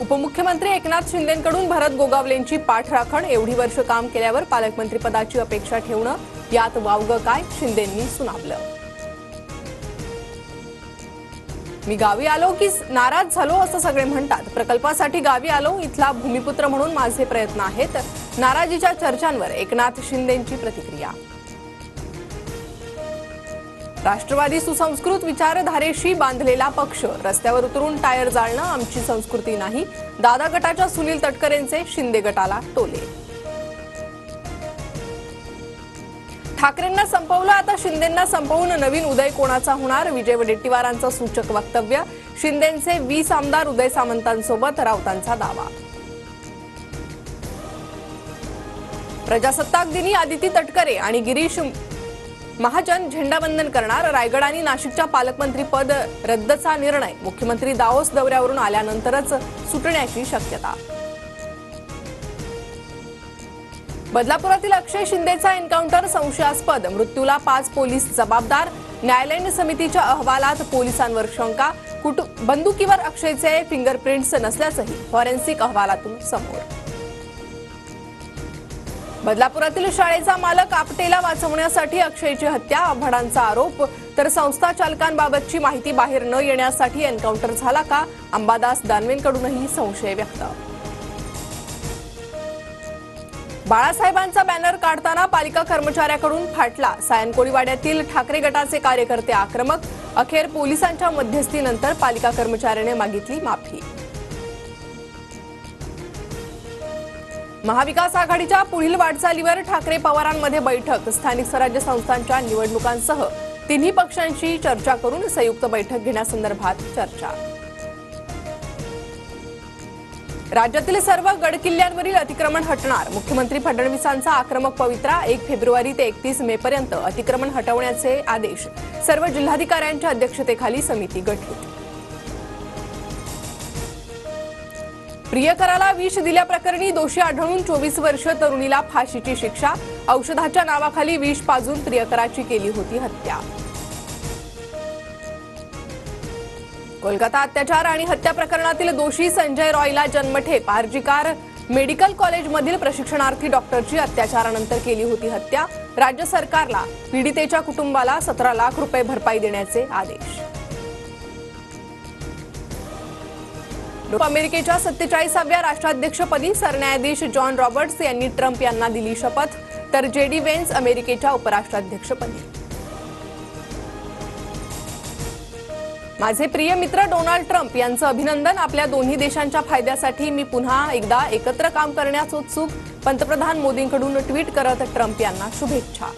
उपमुख्यमंत्री एकनाथ शिंदेंकडून भरत गोगावलेंची पाठराखण एवढी वर्ष काम केल्यावर पालकमंत्री पदाची अपेक्षा ठेवणं यात वावगं काय, शिंदेंनी सुनावलं। मी गावी आलो की नाराज झालो असं सगळे म्हणतात। प्रकल्पासाठी गावी आलो, इथला भूमिपुत्र म्हणून माझे प्रयत्न आहेत। नाराजीच्या चर्चांवर एकनाथ शिंदेंची प्रतिक्रिया। राष्ट्रवादी सुसंस्कृत विचारधारेशी बांधलेला पक्ष, रस्त्यावर उतरून टायर जाळणं आमची संस्कृती नाही। दादा गटाच्या सुनील तटकरेंचे शिंदे गटाला टोले। ठाकरेंना संपवलं, आता शिंदेंना संपवून नवीन उदय कोणाचा होणार? विजय वडेट्टीवारांचं सूचक वक्तव्य। शिंदेंचे 20 आमदार उदय सामंतांसोबत, राऊतांचा दावा। प्रजासत्ताक दिनी आदिती तटकरे आणि गिरीश महाजन झेंडावंदन करणार। रायगड आणि नाशिकच्या पालकमंत्री पद रद्दचा निर्णय, मुख्यमंत्री दाओस दौऱ्यावरून आल्यानंतरच सुटण्याची शक्यता। बदलापुरातील अक्षय शिंदेचा एन्काउंटर संशयास्पद, मृत्यूला 5 पोलीस जबाबदार। न्यायालयीन समितीच्या अहवालात पोलिसांवर शंका, बंदुकीवर अक्षयचे फिंगरप्रिंट्स नसल्याचंही फॉरेन्सिक अहवालातून समोर। बदलापुरातील शाळेचा मालक आपटेला वाचवण्यासाठी अक्षयची हत्या, आव्हाडांचा आरोप। तर संस्था चालकांबाबतची माहिती बाहेर न येण्यासाठी एन्काउंटर झाला का? अंबादास दानवेंकडूनही संशय व्यक्त। बाळासाहेबांचा बॅनर काढताना पालिका कर्मचाऱ्याकडून फाटला, सायन कोळीवाड्यातील ठाकरे गटाचे कार्यकर्ते आक्रमक। अखेर पोलिसांच्या मध्यस्थीनंतर पालिका कर्मचाऱ्याने मागितली माफी। महाविकास आघाडीच्या पुढील वाटचालीवर ठाकरे पवारांमध्ये बैठक, स्थानिक स्वराज्य संस्थांच्या निवडणुकांसह तिन्ही पक्षांशी चर्चा करून संयुक्त बैठक घेण्यासंदर्भात चर्चा। राज्यातील सर्व गडकिल्ल्यांवरील अतिक्रमण हटणार, मुख्यमंत्री फडणवीसांचा आक्रमक पवित्रा। 1 फेब्रुवारी ते 31 मे पर्यंत अतिक्रमण हटवण्याचे आदेश, सर्व जिल्हाधिकाऱ्यांच्या अध्यक्षतेखाली समिती गठीत। प्रियकराला विष दिल्याप्रकरणी दोषी आढळून 24 वर्ष तरुणीला फाशीची शिक्षा, औषधाच्या नावाखाली विष पाजून प्रियकराची केली होती हत्या। कोलकाता अत्याचार आणि हत्या प्रकरणातील दोषी संजय रॉयला जन्मठेप, आरजीकार मेडिकल कॉलेजमधील प्रशिक्षणार्थी डॉक्टरची अत्याचारानंतर केली होती हत्या। राज्य सरकारला पीडितेच्या कुटुंबाला 17 लाख रुपये भरपाई देण्याचे आदेश। अमेरिकेच्या 47व्या राष्ट्राध्यक्षपदी सरन्यायाधीश जॉन रॉबर्ट्स यांनी ट्रम्प यांना दिली शपथ, तर जेडी वेन्स अमेरिकेच्या उपराष्ट्राध्यक्षपदी। माझे प्रिय मित्र डोनाल्ड ट्रम्प यांचं अभिनंदन, आपल्या दोन्ही देशांच्या फायद्यासाठी मी पुन्हा एकदा एकत्र काम करण्यास उत्सुक। पंतप्रधान मोदींकडून ट्विट करत ट्रम्प यांना शुभेच्छा।